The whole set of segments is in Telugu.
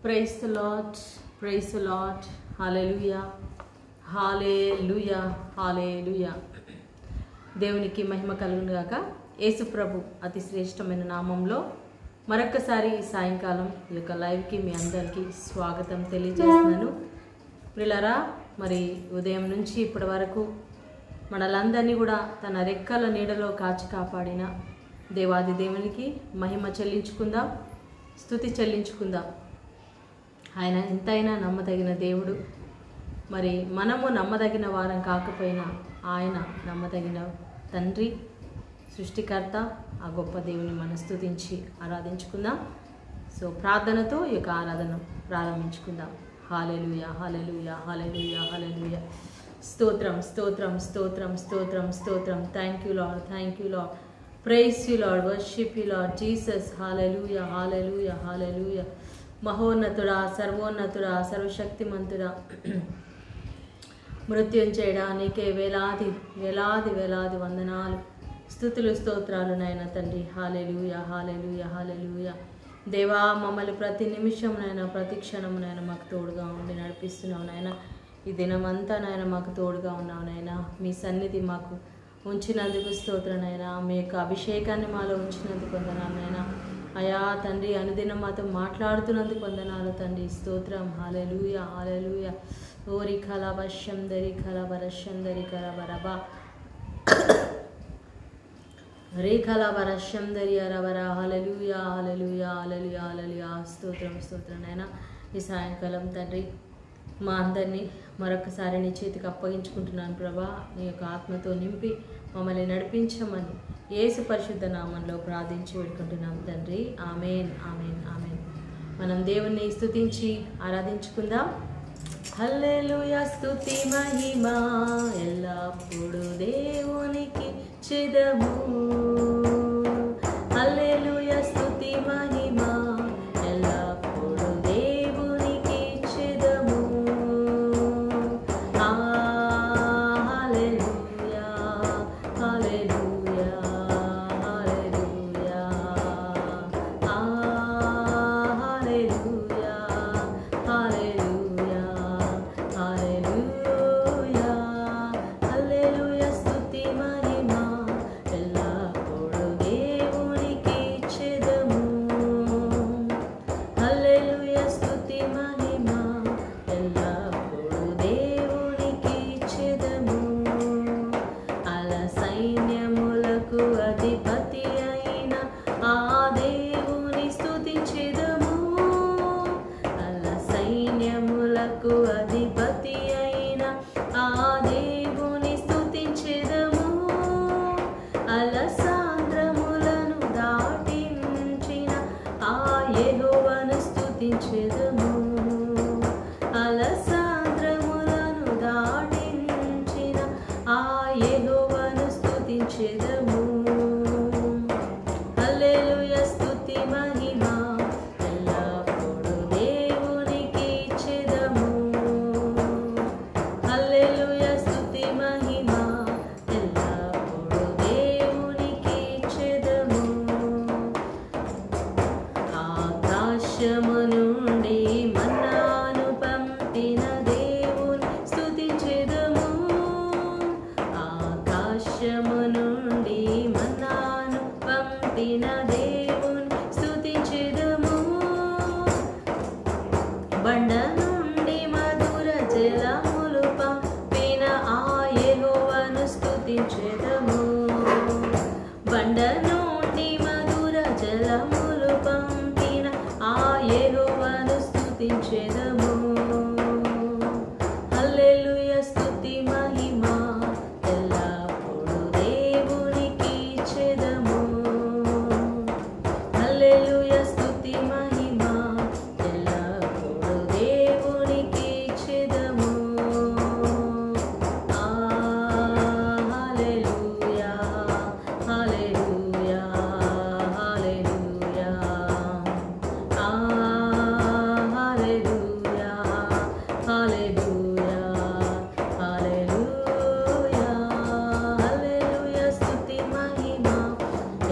Praise the lord, praise the lord. Hallelujah, hallelujah, hallelujah. దేవునికి మహిమ కలుగును గాక. యేసు ప్రభు అతి శ్రేష్టమైన నామంలో మరొకసారి ఈ సాయంకాలం ఈ యొక్క లైవ్కి మీ అందరికీ స్వాగతం తెలియజేస్తున్నాను. ప్రియులారా, మరి ఉదయం నుంచి ఇప్పటి వరకు మనలందరినీ కూడా తన రెక్కల నీడలో కాచి కాపాడిన దేవాది దేవునికి మహిమ చెల్లించుకుందాం, స్తుతి చెల్లించుకుందాం. ఆయన ఎంతైనా నమ్మదగిన దేవుడు. మరి మనము నమ్మదగిన వారం కాకపోయినా ఆయన నమ్మదగిన తండ్రి, సృష్టికర్త. ఆ గొప్ప దేవుని మనం స్తుతించి ఆరాధించుకుందాం. సో ప్రార్థనతో ఈ యొక్క ఆరాధన ప్రారంభించుకుందాం. హల్లెలూయా, హల్లెలూయా, హల్లెలూయా, హల్లెలూయా. స్తోత్రం, స్తోత్రం, స్తోత్రం, స్తోత్రం, స్తోత్రం. Thank you lord, thank you lord. Praise you lord, worship you lord Jesus. Hallelujah, hallelujah, hallelujah. మహోన్నతుడా, సర్వోన్నతుడా, సర్వశక్తిమంతుడా, మృత్యుంజయుడా, నీకే వేలాది వేలాది వేలాది వందనాలు, స్తుతులు, స్తోత్రాలు నాయన తండ్రి. హల్లెలూయా, హల్లెలూయా, హల్లెలూయా. దేవా, మమ్మల్ని ప్రతి నిమిషం నాయన, ప్రతి క్షణం నాయన మాకు తోడుగా ఉండి నడిపిస్తున్నావు నాయన. ఈ దినమంతా నాయన మాకు తోడుగా ఉన్నావు నాయన. మీ సన్నిధి మాకు ఉంచినందుకు స్తోత్రం నాయన. మీ యొక్క అభిషేకాన్ని మాలో ఉంచినందుకు వందనాలు నాయన. అయా తండ్రి, అనుదినం మాతో మాట్లాడుతున్నందుకు వందనాలు తండ్రి. స్తోత్రం. హల్లెలూయా, హల్లెలూయా. ఓరి కలవశందరి కలవరశందరి కలవరబా రే కలవరశందరి అరవర. హల్లెలూయా, హల్లెలూయా, హల్లెలూయా, హల్లెలూయా. స్తోత్రం, స్తోత్రం నాయన. ఈ సాయంకాలం తండ్రి మా అందరినీ మరొకసారి నీ చేతికి అప్పగించుకుంటున్నాను ప్రభా. నీ యొక్క ఆత్మతో నింపి మమ్మల్ని నడిపించమని యేసు పరిశుద్ధ నామంలో ప్రార్థించి వేడుకుంటున్నాం తండ్రి. ఆమేన్, ఆమేన్, ఆమేన్. మనం దేవుణ్ణి స్తుతించి ఆరాధించుకుందాం. హల్లెలూయా, స్తుతి మహిమ ఎల్లప్పుడు దేవునికి చెదము. హల్లెలూయా, స్తుతి మహిమ ఎల్లప్పుడు దేవునికి చెదము. హల్లెలూయా, hallelujah, hallelujah, hallelujah, hallelujah, hallelujah. హల్లెలూయా, స్తుతి మహిమ ఎల్లప్పుడు దేవునికి చెదము. హల్లెలూయా, స్తుతి మహిమ ఎల్లప్పుడు దేవునికి చెదము. అల సైన్యములకు అధిపతి అయిన ఆ దేవుని స్తుతించెదము. అల సైన్యములకు అధిపతి అయిన ఆ దేవుని స్తుతించెదము. అల సాంద్రములను దాటించిన ఆ యెహోవాను స్తుతించెదము. అల సాంద్రములను దాటించిన ఆ యెహోవాను స్తుతించెదము. హల్లెలూయా, స్తుతి మహిమ ఎల్లప్పుడు దేవునికి చెదము. హల్లెలూయా, స్తుతి మహిమ ఎల్లప్పుడు దేవునికి చెదము. ఆకాశము నుండి మన్నాను పంపిన దేవుని స్తుతించెదము. ఆకాశము నుండి మన్నాను పంపిన దేవుని స్తుతించెదము. బండ నుండి మధుర జలములు పంపిన ఆ యెహోవాను స్తుతించెదము. బండ నుండి మధుర జలములు పంపిన ఆ యెహోవాను స్తుతించెదము. హల్లెలూయా, స్తుతి మహిమ ఎల్లప్పుడు దేవునికి చెదము. హల్లెలూయా, స్తుతి మహిమ ఎల్లప్పుడు దేవునికి చెదము. హల్లెలూయా, hallelujah, hallelujah, hallelujah, hallelujah, hallelujah. హల్లెలూయా, స్తుతి మహిమ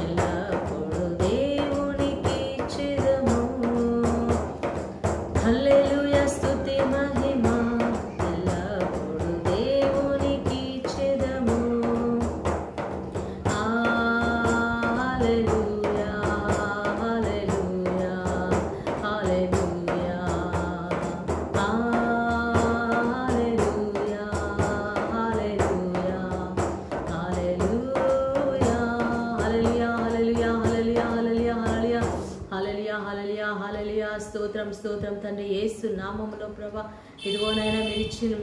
ఎల్లప్పుడు దేవునికి చెదము. హల్లెలూయా హల్లెలూయా హల్లెలూయా. స్తోత్రం స్తోత్రం తండ్రి యేసు నామములో ప్రభా. ఇదిగోనైనా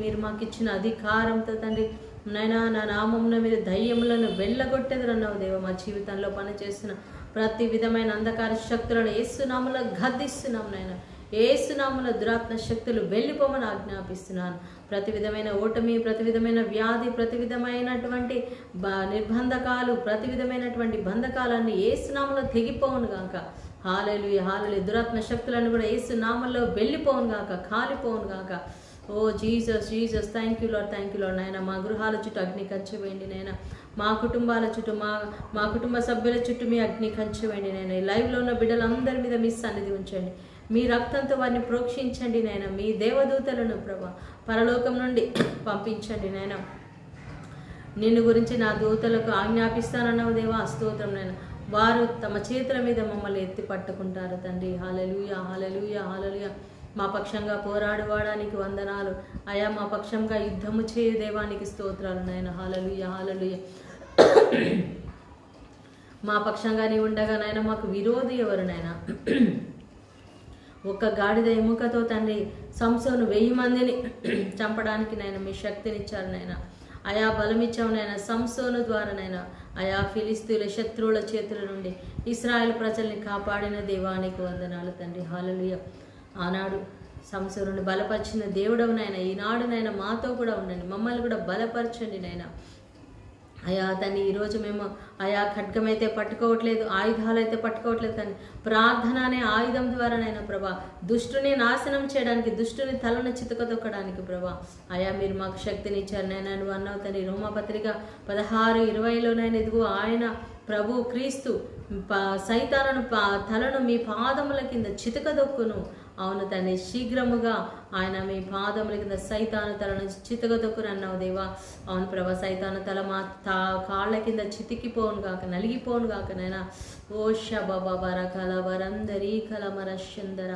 మీరు మాకు ఇచ్చిన అధికారంతో తండ్రి నైనా నా నామమున మీరు దయ్యములను వెళ్ళగొట్టెదరన్నావు దేవ. మా జీవితంలో పనిచేస్తున్న ప్రతి విధమైన అంధకార శక్తులను యేసునామములో గద్దిస్తున్నాం నైనా. యేసునామములో దురాత్మ శక్తులు వెళ్ళిపోమని ఆజ్ఞాపిస్తున్నాను. ప్రతి విధమైన ఓటమి, ప్రతి విధమైన వ్యాధి, ప్రతి విధమైనటువంటి నిర్బంధకాలు, ప్రతి విధమైనటువంటి బంధకాలన్నీ యేసునామములో తెగిపోవును గాక. హల్లెలూయా హల్లెలూయా. దురాత్మ శక్తులను కూడా యేసునామములో వెళ్ళిపోవును గాక, కాలిపోవును గాక. O Jesus Jesus, thank you lord, thank you lord. నాయన మా గృహాల చుట్టూ అగ్ని కంచె వేయండి నాయన. మా కుటుంబాల చుట్టూ మా కుటుంబ సభ్యుల చుట్టూ మీ అగ్ని కంచె వేయండి నాయన. లైవ్లో ఉన్న బిడ్డలందరి మీద మీ సన్నిధి ఉంచండి. మీ రక్తంతో వారిని ప్రోక్షించండి నాయన. మీ దేవదూతలను ప్రభా పరలోకం నుండి పంపించండి నాయన. నిన్ను గురించి నా దూతలకు ఆజ్ఞాపిస్తానన్నావు దేవా. స్తోత్రం నాయన. వారు తమ చేతుల మీద మమ్మల్ని ఎత్తి పట్టుకుంటారు తండ్రి. హల్లెలూయా హల్లెలూయా హల్లెలూయా. మా పక్షంగా పోరాడువాడానికి వందనాలు అయా. మా పక్షంగా యుద్ధము చేయు దేవానికి స్తోత్రాలు నాయన. హల్లెలూయా హల్లెలూయా. మా పక్షంగా నీ ఉండగా నాయన మాకు విరోధి ఎవరు నాయన? ఒక్క గాడిద ఎముకతో తండ్రి సంసోను 1000 మందిని చంపడానికి నాయన మీ శక్తినిచ్చారు నాయన. అయా బలమిచ్చావు నాయన సంసోను ద్వారా నాయన. అయా ఫిలిస్తీయుల శత్రువుల చేతుల నుండి ఇశ్రాయేలు ప్రజల్ని కాపాడిన దేవానికి వందనాలు తండ్రి. హల్లెలూయా. ఆనాడు సంసోనుని బలపరిచిన దేవుడవు నాయన. ఈనాడు నాయన మాతో కూడా ఉండండి, మమ్మల్ని కూడా బలపరచండి నాయన. అయా తన్ని ఈరోజు మేము అయా ఖడ్గమైతే పట్టుకోవట్లేదు, ఆయుధాలైతే పట్టుకోవట్లేదు, కానీ ప్రార్థన అనే ఆయుధం ద్వారానైనా ప్రభా దుష్టుని నాశనం చేయడానికి, దుష్టుని తలను చితకదొక్కడానికి ప్రభా అయా మీరు మాకు శక్తినిచ్చారు నాయన. నువ్వు అన్నావు తండ్రి రోమాపత్రిక 16:20లోనైనా ఇదిగో ఆయన ప్రభు క్రీస్తు సైతాను తలను మీ పాదముల కింద చితకదొక్కును. అవును తండ్రి, శీఘ్రముగా ఆయన మీ పాదముల కింద సైతాను తలను చితకదొక్కును అన్నావు దేవా. అవును ప్రభా, సైతాను తల మా కాళ్ళ కింద చితికిపోను గాక, నలిగిపోను గాక నైనా. ఓ శబర కలవరందరీ కలమరశందర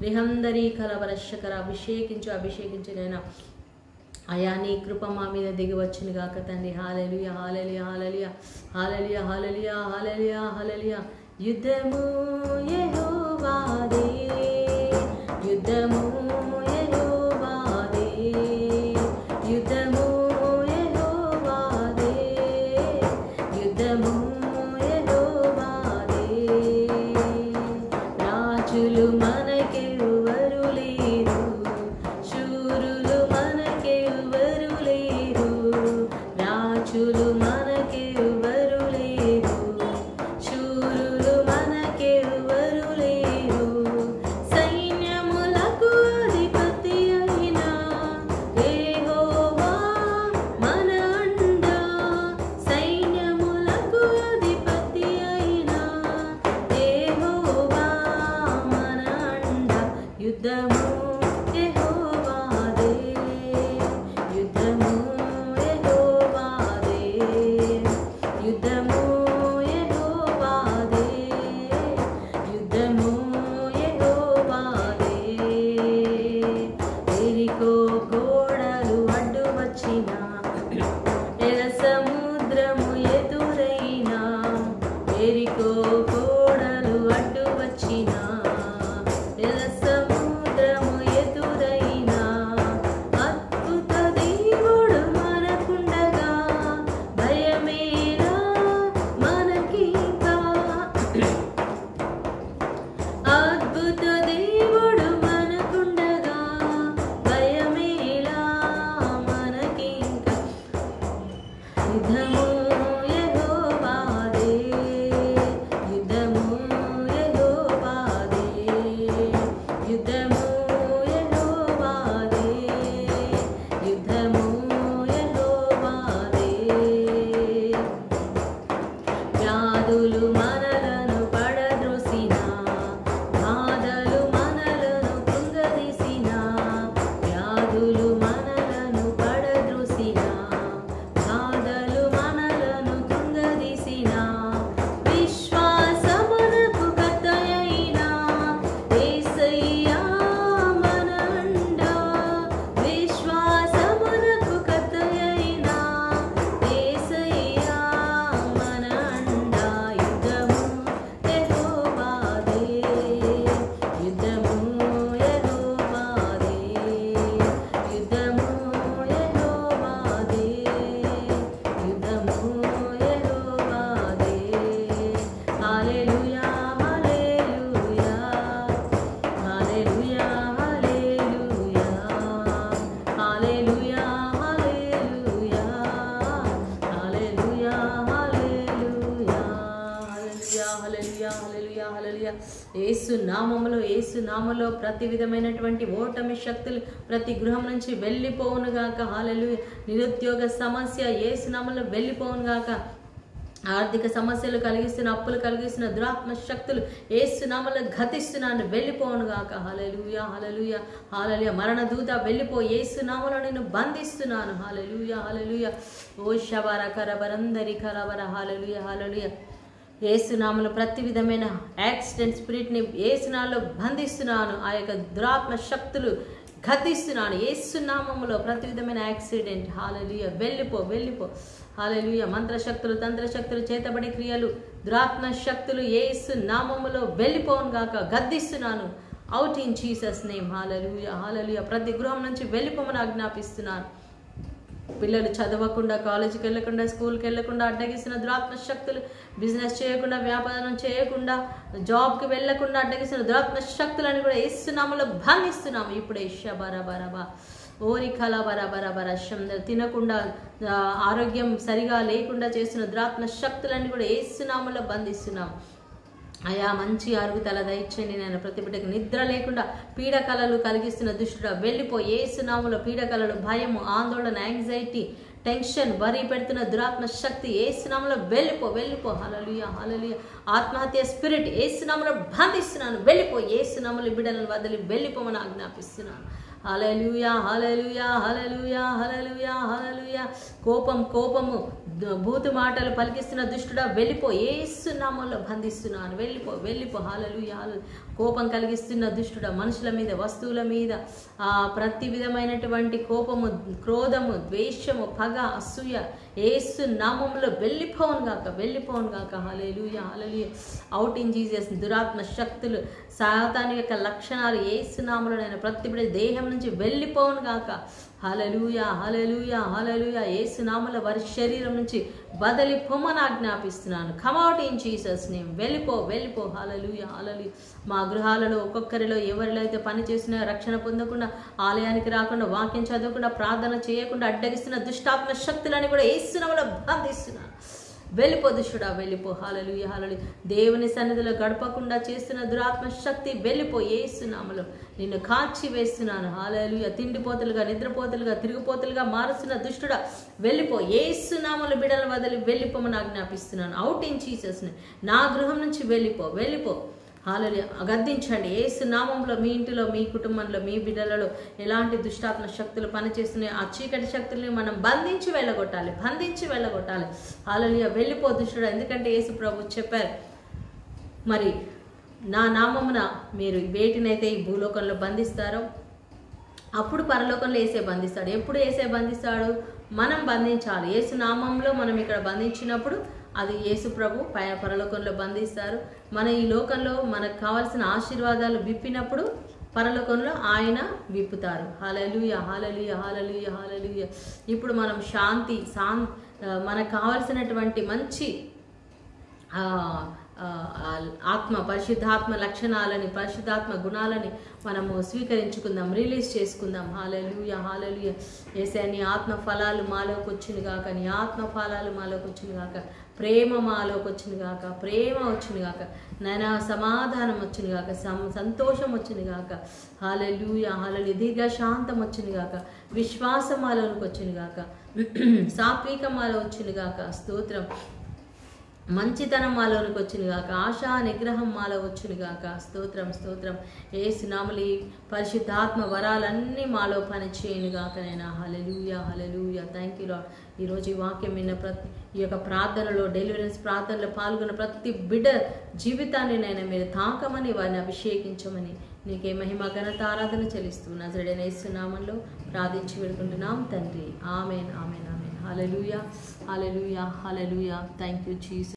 రిహందరీ కలవరశకర. అభిషేకించు నైనా. అయా నీ కృప మా మీద దిగి వచ్చిన గాక తండ్రి. హల్లెలూయా hallelujah hallelujah hallelujah hallelujah hallelujah హల్లెలూయా. యుద్ధము యెహోవాదే, యుద్ధము యెహోవాదే, యుద్ధము యెహోవాదే, యుద్ధము యెహోవాదే. రాజులు మనకెవ్వరు లేరు, శూరులు మనకెవ్వరు లేరు, రాజులు మనకెవ్వరు లేరు, శూరులు మనకెవ్వరు లేరు. సైన్యములకు అధిపతి అయిన యెహోవా మన అండ, సైన్యములకు అధిపతి అయిన యెహోవా మన అండ. యుద్ధము యెహోవాదే, యుద్ధము యెహోవాదే, యుద్ధము యెహోవాదే, యుద్ధము యెహోవాదే. ఎరికో గోడలు అడ్డు వచ్చినా, ఎర్ర సముద్రము ఎదురైనా, ఎరికో గోడలు అడ్డు వచ్చినా, ఎర్ర సముద్రము ఎదురైనా, అద్భుత దేవుడు మనకుండగా భయమేలా మనకింకా. అద్భుత దేవుడు మనకుండగా భయమేలా మనకింకా. యుద్ధము యెహోవాదే, యుద్ధము యెహోవాదే, యుద్ధము యెహోవాదే, యుద్ధము యెహోవాదే. వ్యాధులు మనలను పడద్రోసిన, బాధలు మనలను కృంగదీసిన, వ్యాధులు మనలను పడద్రోసిన, బాధలు మనలను కృంగదీసిన, విశ్వాసమునకు కర్తయైన యేసయ్యా మన అండ, విశ్వాసమునకు కర్తయైన యేసయ్యా మన అండ. యుద్ధము యెహోవాదే, యేసు నామములో ప్రతి విధమైనటువంటి ఓటమి శక్తులు ప్రతి గృహం నుంచి వెళ్ళిపోవునుగాక. హల్లెలూయా. నిరుద్యోగ సమస్య యేసు నామములో వెళ్ళిపోవునుగాక. ఆర్థిక సమస్యలు కలిగిస్తున్న, అప్పులు కలిగిస్తున్న దురాత్మ శక్తులు యేసు నామములో గతిస్తున్నాను, వెళ్ళిపోవునుగాక. హల్లెలూయా హల్లెలూయా హల్లెలూయా. మరణ దూత వెళ్ళిపో, యేసు నామములో నేను బంధిస్తున్నాను. హల్లెలూయా హల్లెలూయా. ఓ శబర కరబరందరి కరబర. హల్లెలూయా హల్లెలూయా. యేసు నామములో ప్రతి విధమైన యాక్సిడెంట్ స్పిరిట్ని యేసు నామములో బంధిస్తున్నాను. ఆ యొక్క దురాత్మ శక్తులు గతిస్తున్నాను యేసు నామములో. ప్రతి విధమైన యాక్సిడెంట్ హల్లెలూయా వెళ్ళిపో. హల్లెలూయా. మంత్రశక్తులు, తంత్రశక్తులు, చేతబడి క్రియలు, దురాత్మ శక్తులు యేసు నామములో వెళ్ళిపోవునుగాక. గద్దిస్తున్నాను. Out in Jesus name. Hallelujah hallelujah. ప్రతి గృహం నుంచి వెళ్ళిపోమని ఆజ్ఞాపిస్తున్నాను. పిల్లలు చదవకుండా, కాలేజీకి వెళ్ళకుండా, స్కూల్కి వెళ్ళకుండా అడ్డగిస్తున్న దురాత్మ శక్తులు, బిజినెస్ చేయకుండా, వ్యాపారం చేయకుండా, జాబ్కి వెళ్ళకుండా అడ్డగిస్తున్న దురాత్మ శక్తులని కూడా యేసు నామములో బంధిస్తున్నాము ఇప్పుడే. షబరబరబా ఓరి కలబరబరబర. తినకుండా, ఆరోగ్యం సరిగా లేకుండా చేస్తున్న దురాత్మ శక్తులన్నీ కూడా యేసు నామములో బంధిస్తున్నాం. అయా మంచి అరుగుదల దయచేయండి నేను. ప్రతి బిడ్డకు నిద్ర లేకుండా పీడకలలు కలిగిస్తున్న దుష్టుడా వెళ్ళిపో యేసు నామములో. పీడకలలు, భయము, ఆందోళన, యాంగ్జైటీ, టెన్షన్, వరి పెడుతున్న దురాత్మ శక్తి యేసు నామములో వెళ్ళిపో. హల్లెలూయా హల్లెలూయా. ఆత్మహత్య స్పిరిట్ యేసు నామములో బంధిస్తున్నాను, వెళ్ళిపో. యేసు నామములో బిడ్డలను వదిలి వెళ్ళిపోమని ఆజ్ఞాపిస్తున్నాను. హల్లెలూయా హల్లెలూయా హల్లెలూయా హల్లెలూయా హల్లెలూయా. కోపము, భూతు మాటలు పలికిస్తున్న దుష్టుడా వెళ్ళిపో. యేసు నామములో బంధిస్తున్నాను, వెళ్ళిపో. హల్లెలూయా. కోపం కలిగిస్తున్న దుష్టుడా మనుషుల మీద, వస్తువుల మీద, ప్రతి విధమైనటువంటి కోపము, క్రోధము, ద్వేషము, పగ, అసూయ యేసు నామములో వెళ్ళిపోవునుగాక. Hallelujah hallelujah. Out in Jesus. దురాత్మ శక్తులు, సాతాను యొక్క లక్షణాలు యేసు నామములో నేను ప్రతి బిడ్డ దేహం నుంచి వెళ్ళిపోవునుగాక. హల్లెలూయా హల్లెలూయా హల్లెలూయా. యేసు నామములో వారి శరీరం నుంచి బదలి పొమ్మని ఆజ్ఞాపిస్తున్నాను. Come out in Jesus name. వెళ్ళిపో. హల్లెలూయా హల్లెలూయా. మా గృహాలలో ఒక్కొక్కరిలో ఎవరిలో అయితే పని చేసినా, రక్షణ పొందకుండా, ఆలయానికి రాకుండా, వాక్యం చదవకుండా, ప్రార్థన చేయకుండా అడ్డగిస్తున్న దుష్టాత్మ శక్తులని కూడా యేసు నామములో బంధిస్తున్నాను. వెళ్ళిపో దుష్టుడా వెళ్ళిపో. హల్లెలూయా హల్లెలూయా. దేవుని సన్నిధిలో గడపకుండా చేస్తున్న దురాత్మ శక్తి వెళ్ళిపో. యేసు నామములో నిన్ను కాల్చి వేస్తున్నాను. హల్లెలూయా. తిండిపోతులుగా, నిద్రపోతులుగా, తిరుగుపోతులుగా మారుస్తున్న దుష్టుడా వెళ్ళిపో. యేసు నామములో బిడ్డల వదిలి వెళ్ళిపోమని ఆజ్ఞాపిస్తున్నాను. Out in Jesus name. నా గృహం నుంచి వెళ్ళిపో. హల్లెలూయా. గద్దించండి యేసు నామములో. మీ ఇంటిలో, మీ కుటుంబంలో, మీ బిడ్డలలో ఎలాంటి దుష్టాత్మ శక్తులు పనిచేస్తున్నాయి, ఆ చీకటి శక్తుల్ని మనం బంధించి వెళ్ళగొట్టాలి. హల్లెలూయా. వెళ్ళిపో దుష్టుడా. ఎందుకంటే యేసు ప్రభు చెప్పారు, మరి నా నామమున మీరు వేటినైతే ఈ భూలోకంలో బంధిస్తారో అప్పుడు పరలోకంలో యేసే బంధిస్తాడు. ఎప్పుడు యేసే బంధిస్తాడు? మనం బంధించాలి. యేసు నామంలో మనం ఇక్కడ బంధించినప్పుడు అది యేసు ప్రభు పరలోకంలో బంధిస్తారు. మన ఈ లోకంలో మనకు కావాల్సిన ఆశీర్వాదాలు విప్పినప్పుడు పరలోకంలో ఆయన విప్పుతారు. హల్లెలూయా హల్లెలూయా హల్లెలూయా హల్లెలూయా. ఇప్పుడు మనం మనకు కావాల్సినటువంటి మంచి పరిశుద్ధాత్మ లక్షణాలని, పరిశుద్ధాత్మ గుణాలని మనము స్వీకరించుకుందాం, రిలీజ్ చేసుకుందాం. హల్లెలూయా హల్లెలూయా. యేసయ్య నీ ఆత్మ ఫలాలు మాలోకి వచ్చింది గాక, నీ ఆత్మ ఫలాలు మాలోకి వచ్చింది గాక, ప్రేమ మాలోకి వచ్చింది గాక, ప్రేమ వచ్చింది గాక, నాయనా సమాధానం వచ్చింది గాక, సంతోషం వచ్చింది గాక. హల్లెలూయా హల్లెలూయా. దీర్ఘశాంతం వచ్చింది గాక, విశ్వాసం మాలోకి వచ్చింది గాక, సాత్వికం మాలో వచ్చింది గాక. స్తోత్రం. మంచితనం మాలోనికి వచ్చింది గాక, ఆశా నిగ్రహం మాలో వచ్చింది గాక. స్తోత్రం. యేసు నామములో పరిశుద్ధాత్మ వరాలన్నీ మాలో పనిచేయను గాక నైనా. Hallelujah hallelujah. Thank you lord. ఈరోజు ఈ వాక్యం విన్న ఈ యొక్క ప్రార్థనలో, డెలివరెన్స్ ప్రార్థనలో పాల్గొన్న ప్రతి బిడ్డ జీవితాన్ని నైనా మీరు తాకమని, వారిని అభిషేకించమని నీకే మహిమ ఘనత ఆరాధన చెల్లిస్తూ నజరేయుడైన యేసు నామములో ప్రార్థించి వేడుకుంటున్నాం తండ్రి. Amen amen amen. Hallelujah hallelujah hallelujah. Thank you Jesus.